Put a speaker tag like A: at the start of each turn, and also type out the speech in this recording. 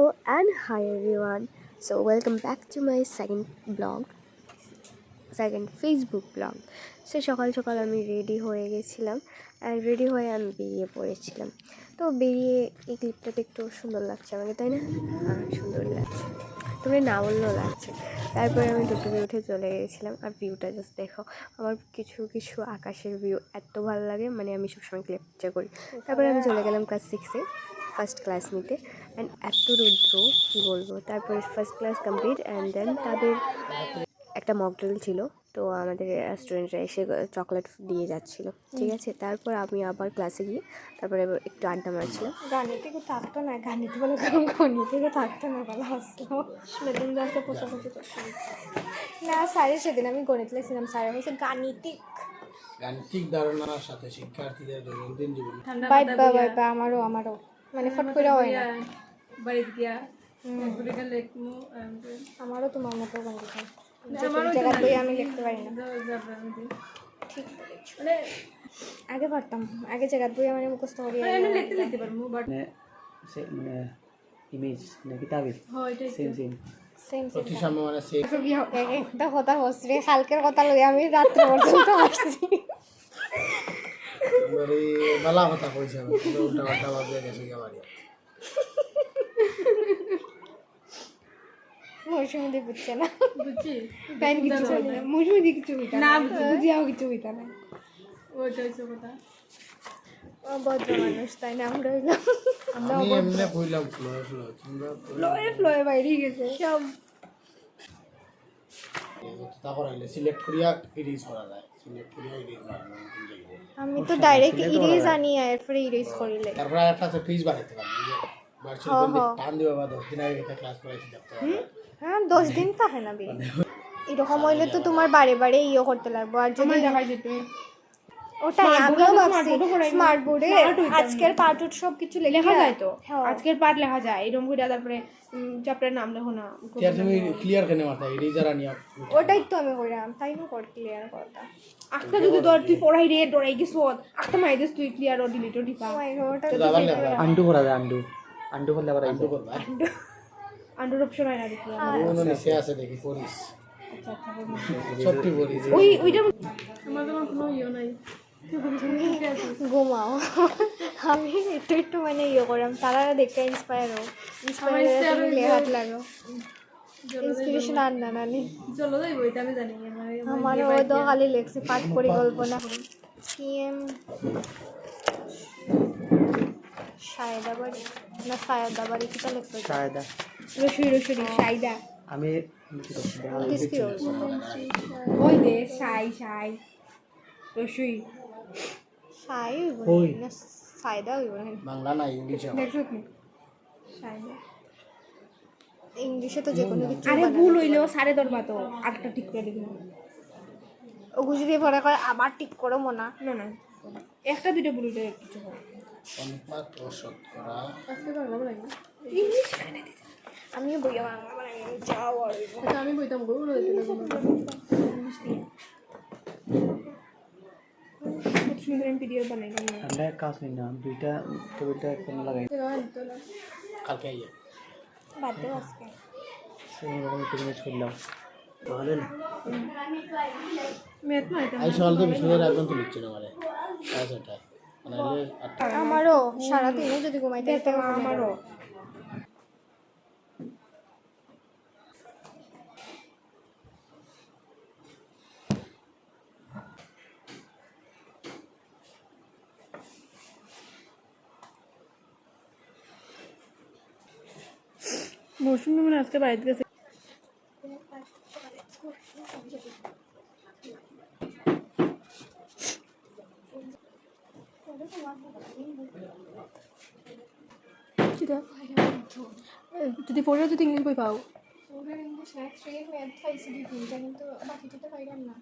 A: and hi everyone. So welcome back to my second Facebook blog. So সকাল সকাল আমি ready হয়ে গেছিলাম অ্যান্ড রেডি হয়ে আমি বেরিয়ে পড়েছিলাম। তো বেরিয়ে এই ক্লিপটাতে একটু সুন্দর লাগছে আমাকে, তাই না? হ্যাঁ, সুন্দর লাগছে, তোমরা না বললেও লাগছে। তারপরে আমি টুকটুকে উঠে চলে গেছিলাম। আর ভিউটা জাস্ট দেখো, আমার কিছু কিছু আকাশের ভিউ এত ভালো লাগে, মানে আমি সবসময় ক্যাপচার করি। তারপরে আমি চলে গেলাম ক্লাস 6-এ ফার্স্ট ক্লাস নিতে। অ্যান্ড এত রৌদ্র কী বলবো। তারপরে first class complete and then তাদের একটা মকড্রিল ছিল, তো আমাদের স্টুডেন্টরা এসে চকলেট দিয়ে যাচ্ছিলো, ঠিক আছে। তারপর আমি আবার ক্লাসে গিয়ে তারপরে একটু আড্ডা মারছিলাম।
B: গানিতে কেউ থাকতো না, গানিতে বলে গণিতে কেউ থাকতো না, ভালো আসলো সেদিন যাতে পোষাপতি করছি না স্যারের। সেদিন আমি গণিত লিখছিলাম, স্যারের হচ্ছে গাণিতিক
C: ধারণার সাথে শিক্ষার্থীদের দৈনন্দিন জীবন
B: বাইবা আমারও মানে ফট করে হয় না
D: বাড়িতে গিয়া
B: আমারও তোমার মতো গণিত জায়গা বই আমি লিখতে পারি না। ঠিক মানে আগে পারতাম, আগে জায়গা বই আমি মুখস্থ করি
D: লিখতে পারবো, বাট
E: মানে ইমেজ নাকি তাবিজ সেম
C: প্রতিসাম্য মানে সেই
B: একটা কথা হচ্ছে কালকের কথা লই আমি রাত্রে পর্যন্ত আসছি।
C: মানে বালা কথা কইছে, আমি উল্টা পাল্টা ভাবে গেছে বাড়ি।
B: মৌসুমি বুঝছে না,
D: বুঝছি
B: প্যান কিছু মৌসুমি কিছু
D: না
B: বুঝিয়াও কিছু হইতা না।
D: ওইটা হচ্ছে কথা,
B: ভদ্র মানুষ তাই না আমরা হইলাম, আমরা
C: আমি এমনি কইলাম
B: ফ্লোয়ে বাইরে গেছে সব।
C: তারপর আইলে সিলেক্ট করিয়া ইরেজ করা যায়, সিলেক্ট করিয়া ইরেজ মারনো।
B: আমি তো ডাইরেক্ট ইরেজ আনি এরপর ইরেজ করিলে
C: তারপর একটা আছে ফিজ বাড়াইতে পারি, যে ভার্চুয়াল বন্ধ টান দিবা বা 10 দিন আগে একটা ক্লাস করাইছি দেখতে পারবে।
B: হ্যাঁ 10 দিন থাকে না বেরি এরকম হইলে তো তোমার বারে বারে ইয়ে করতে লাগবে। আর যদি
D: দেখা যেত
B: ওটাই আমিও ভাবছি স্মার্ট বোর্ডে আজকের পার্ট সব কিছু
D: লেখা যায়, তো আজকের পার্ট লেখা যায় এরকম করে। তারপরে চ্যাপ্টারের নাম লেখো না,
C: তুমি ক্লিয়ার কেন মারতা ইরেজার আনিয়া?
B: ওটাই তো আমি কইরাম, তাই না কর ক্লিয়ার করতা।
D: একটা যদি তোর তুই পড়াই রে ডরাই গেছো, একটা মাই দিস তুই ক্লিয়ার ও ডিলিট ও দিপা
E: আন্ডু করা যায়, আন্ডু করলে আবার
C: আন্ডু করবা,
D: আন্ডার অপশন হয় না দেখি
C: ওনো নিচে আছে দেখি পড়িস। সত্যি পড়িস
D: ওইটা আমার কোনো ইয়ে নাই,
B: ঘুমাও। আমি একটু মানে ইয়ে করাম, তারা দেখে ইন্সপায়ার লেহাত লাগো, ইন্সপিরেশন আর না নানি
D: চলো যাই বইটা আমি জানি
B: আমার ও তো খালি লেখছে পাঠ পরিকল্পনা সিএম সায়দাবাড়ি না সায়দাবাড়ি কিটা লেখছে
E: সায়দা
D: রসুরি সাইদা
E: আমি
D: ওই দে সাই রসুই
B: সাই
C: ওই
B: না সায়দা হইব না,
C: বাংলা না ইংলিশ
D: দেখছো কি সাইদা
B: ইংলিশে তো যে কোনো কিছু।
D: আরে ভুল হইলেও সাড়ে দরবা তো আটটা ঠিক করে দিবি
B: ও গুজি দিয়ে পরে করে আবার ঠিক করো মনা
D: না একটা দুটো ভুল হইলে কিছু হয়।
C: অনুপাত ও শতকরা
D: আজকে বাংলা বলাই না,
B: ইংলিশ খানে দিতে আমিও বইয়া বাংলা মানে যাও আর
D: আচ্ছা আমি বইতাম গো বলে দিলাম ইংলিশ দিয়ে কত সুন্দর পিডিএফ বানাইলাম না।
E: আমরা কাজ নেই না, দুইটা টেবিলটা একদম লাগাই
C: কালকে আইয়া
B: বাদ দেও আজকে
E: সেরকম রকম একটু জিনিস করলাম তাহলে না
D: মেথ না এটা
C: আই সকাল থেকে বিষ্ণুদের একদম তো লিখছিল মানে এটা মানে
B: আমারও সারাদিনও যদি ঘুমাইতে
D: আমারও মৌসুমি মনে আজকে বাড়িতে গেছে। যদি পড়ে যদি ইংলিশ বই পাও
B: ইংলিশ ম্যাথ 3 ম্যাথ পাইছি কিন্তু বাকিটা তো পাইলাম না।